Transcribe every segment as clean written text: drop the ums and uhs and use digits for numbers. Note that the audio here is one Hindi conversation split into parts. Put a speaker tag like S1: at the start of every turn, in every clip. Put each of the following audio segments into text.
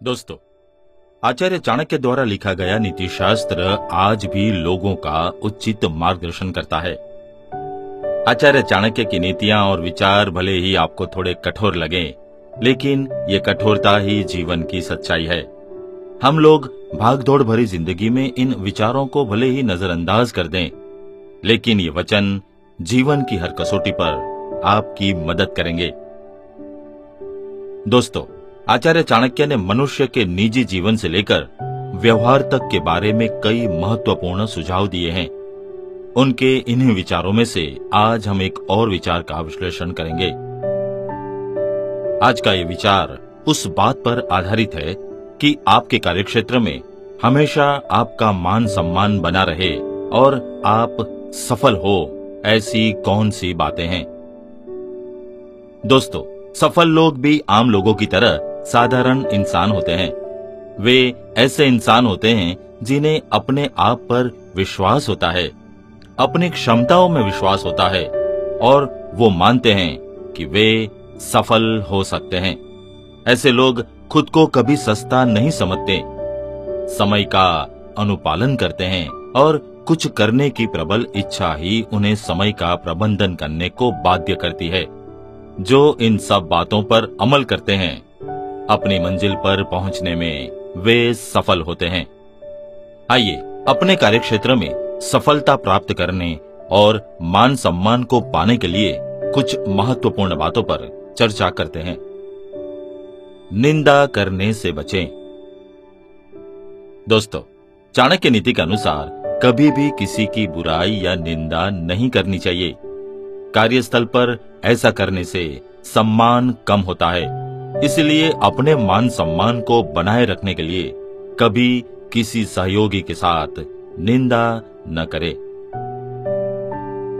S1: दोस्तों, आचार्य चाणक्य द्वारा लिखा गया नीति शास्त्र आज भी लोगों का उचित मार्गदर्शन करता है। आचार्य चाणक्य की नीतियां और विचार भले ही आपको थोड़े कठोर लगें, लेकिन ये कठोरता ही जीवन की सच्चाई है। हम लोग भागदौड़ भरी जिंदगी में इन विचारों को भले ही नजरअंदाज कर दें, लेकिन ये वचन जीवन की हर कसौटी पर आपकी मदद करेंगे। दोस्तों, आचार्य चाणक्य ने मनुष्य के निजी जीवन से लेकर व्यवहार तक के बारे में कई महत्वपूर्ण सुझाव दिए हैं। उनके इन्हीं विचारों में से आज हम एक और विचार का विश्लेषण करेंगे। आज का ये विचार उस बात पर आधारित है कि आपके कार्यक्षेत्र में हमेशा आपका मान सम्मान बना रहे और आप सफल हो, ऐसी कौन सी बातें हैं। दोस्तों, सफल लोग भी आम लोगों की तरह साधारण इंसान होते हैं। वे ऐसे इंसान होते हैं जिन्हें अपने आप पर विश्वास होता है, अपनी क्षमताओं में विश्वास होता है और वो मानते हैं कि वे सफल हो सकते हैं। ऐसे लोग खुद को कभी सस्ता नहीं समझते, समय का अनुपालन करते हैं और कुछ करने की प्रबल इच्छा ही उन्हें समय का प्रबंधन करने को बाध्य करती है। जो इन सब बातों पर अमल करते हैं, अपनी मंजिल पर पहुंचने में वे सफल होते हैं। आइए अपने कार्यक्षेत्र में सफलता प्राप्त करने और मान सम्मान को पाने के लिए कुछ महत्वपूर्ण बातों पर चर्चा करते हैं। निंदा करने से बचें। दोस्तों, चाणक्य नीति के अनुसार कभी भी किसी की बुराई या निंदा नहीं करनी चाहिए। कार्यस्थल पर ऐसा करने से सम्मान कम होता है, इसलिए अपने मान सम्मान को बनाए रखने के लिए कभी किसी सहयोगी के साथ निंदा न करें।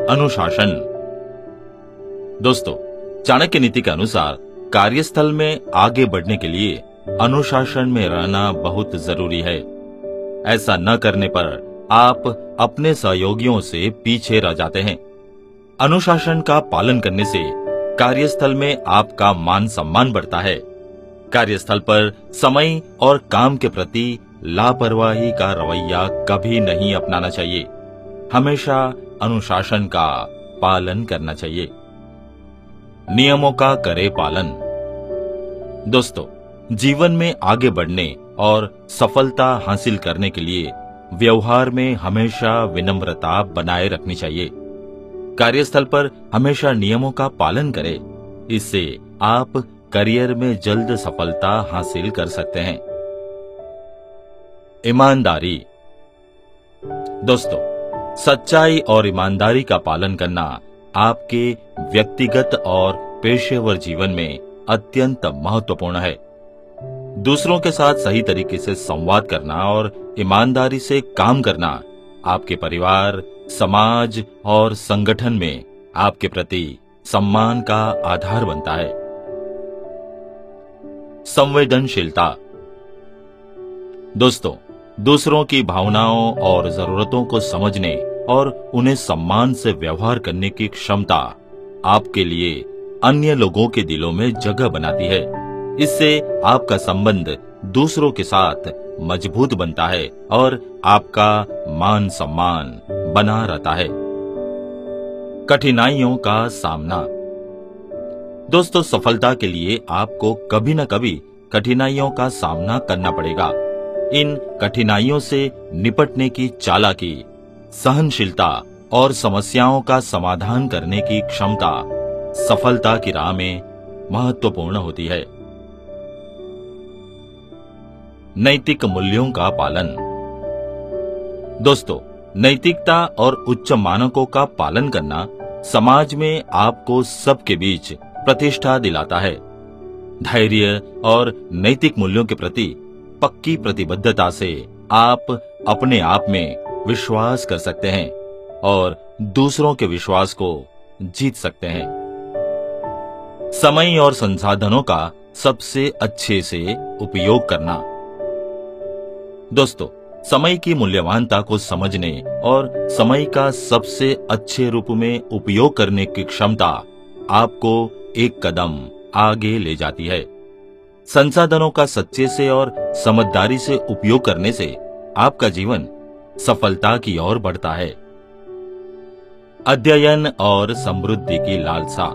S1: अनुशासन। दोस्तों, चाणक्य नीति के अनुसार कार्यस्थल में आगे बढ़ने के लिए अनुशासन में रहना बहुत जरूरी है। ऐसा न करने पर आप अपने सहयोगियों से पीछे रह जाते हैं। अनुशासन का पालन करने से कार्यस्थल में आपका मान सम्मान बढ़ता है। कार्यस्थल पर समय और काम के प्रति लापरवाही का रवैया कभी नहीं अपनाना चाहिए। हमेशा अनुशासन का पालन करना चाहिए। नियमों का करे पालन। दोस्तों, जीवन में आगे बढ़ने और सफलता हासिल करने के लिए व्यवहार में हमेशा विनम्रता बनाए रखनी चाहिए। कार्यस्थल पर हमेशा नियमों का पालन करें। इससे आप करियर में जल्द सफलता हासिल कर सकते हैं। ईमानदारी। दोस्तों, सच्चाई और ईमानदारी का पालन करना आपके व्यक्तिगत और पेशेवर जीवन में अत्यंत महत्वपूर्ण है। दूसरों के साथ सही तरीके से संवाद करना और ईमानदारी से काम करना आपके परिवार, समाज और संगठन में आपके प्रति सम्मान का आधार बनता है। संवेदनशीलता। दोस्तों, दूसरों की भावनाओं और जरूरतों को समझने और उन्हें सम्मान से व्यवहार करने की क्षमता आपके लिए अन्य लोगों के दिलों में जगह बनाती है। इससे आपका संबंध दूसरों के साथ मजबूत बनता है और आपका मान सम्मान बना रहता है। कठिनाइयों का सामना। दोस्तों, सफलता के लिए आपको कभी न कभी कठिनाइयों का सामना करना पड़ेगा। इन कठिनाइयों से निपटने की चालाकी, सहनशीलता और समस्याओं का समाधान करने की क्षमता सफलता की राह में महत्वपूर्ण होती है। नैतिक मूल्यों का पालन। दोस्तों, नैतिकता और उच्च मानकों का पालन करना समाज में आपको सबके बीच प्रतिष्ठा दिलाता है। धैर्य और नैतिक मूल्यों के प्रति पक्की प्रतिबद्धता से आप अपने आप में विश्वास कर सकते हैं और दूसरों के विश्वास को जीत सकते हैं। समय और संसाधनों का सबसे अच्छे से उपयोग करना। दोस्तों, समय की मूल्यवानता को समझने और समय का सबसे अच्छे रूप में उपयोग करने की क्षमता आपको एक कदम आगे ले जाती है। संसाधनों का सच्चे से और समझदारी से उपयोग करने से आपका जीवन सफलता की ओर बढ़ता है। अध्ययन और समृद्धि की लालसा।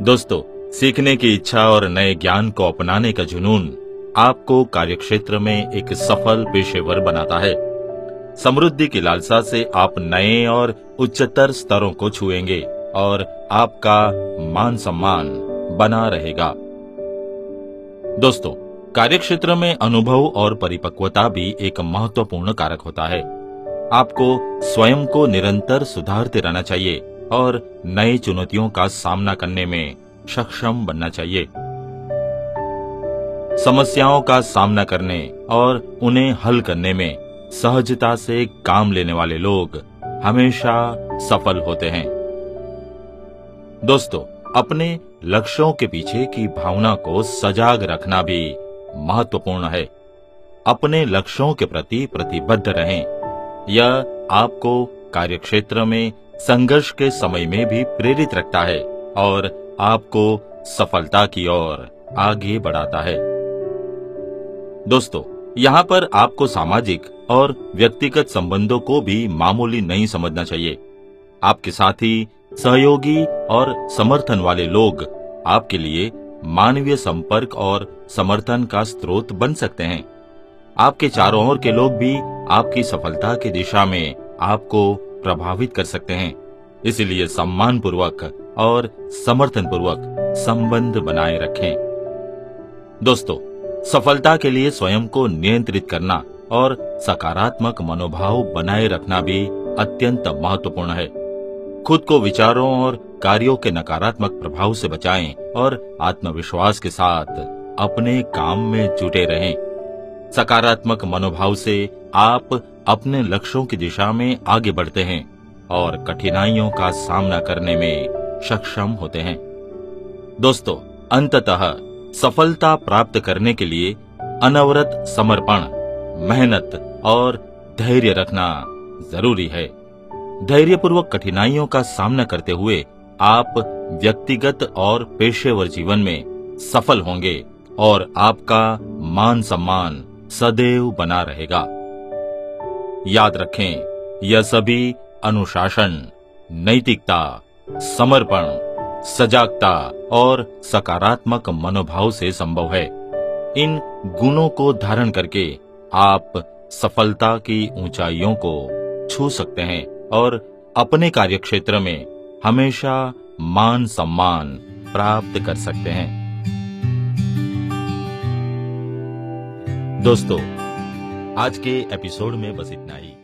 S1: दोस्तों, सीखने की इच्छा और नए ज्ञान को अपनाने का जुनून आपको कार्यक्षेत्र में एक सफल पेशेवर बनाता है। समृद्धि की लालसा से आप नए और उच्चतर स्तरों को छुएंगे और आपका मान सम्मान बना रहेगा। दोस्तों, कार्यक्षेत्र में अनुभव और परिपक्वता भी एक महत्वपूर्ण कारक होता है। आपको स्वयं को निरंतर सुधारते रहना चाहिए और नई चुनौतियों का सामना करने में सक्षम बनना चाहिए। समस्याओं का सामना करने और उन्हें हल करने में सहजता से काम लेने वाले लोग हमेशा सफल होते हैं। दोस्तों, अपने लक्ष्यों के पीछे की भावना को सजाग रखना भी महत्वपूर्ण है। अपने लक्ष्यों के प्रति प्रतिबद्ध रहें। यह आपको कार्यक्षेत्र में संघर्ष के समय में भी प्रेरित रखता है और आपको सफलता की ओर आगे बढ़ाता है। दोस्तों, यहाँ पर आपको सामाजिक और व्यक्तिगत संबंधों को भी मामूली नहीं समझना चाहिए। आपके साथी, सहयोगी और समर्थन वाले लोग आपके लिए मानवीय संपर्क और समर्थन का स्रोत बन सकते हैं। आपके चारों ओर के लोग भी आपकी सफलता की दिशा में आपको प्रभावित कर सकते हैं। इसलिए सम्मान पूर्वक और समर्थन पूर्वक संबंध बनाए रखें। दोस्तों, सफलता के लिए स्वयं को नियंत्रित करना और सकारात्मक मनोभाव बनाए रखना भी अत्यंत महत्वपूर्ण है। खुद को विचारों और कार्यों के नकारात्मक प्रभाव से बचाएं और आत्मविश्वास के साथ अपने काम में जुटे रहें। सकारात्मक मनोभाव से आप अपने लक्ष्यों की दिशा में आगे बढ़ते हैं और कठिनाइयों का सामना करने में सक्षम होते हैं। दोस्तों, अंततः सफलता प्राप्त करने के लिए अनवरत समर्पण, मेहनत और धैर्य रखना जरूरी है। धैर्यपूर्वक कठिनाइयों का सामना करते हुए आप व्यक्तिगत और पेशेवर जीवन में सफल होंगे और आपका मान सम्मान सदैव बना रहेगा। याद रखें, यह सभी अनुशासन, नैतिकता, समर्पण, सजागता और सकारात्मक मनोभाव से संभव है। इन गुणों को धारण करके आप सफलता की ऊंचाइयों को छू सकते हैं और अपने कार्यक्षेत्र में हमेशा मान सम्मान प्राप्त कर सकते हैं। दोस्तों, आज के एपिसोड में बस इतना ही।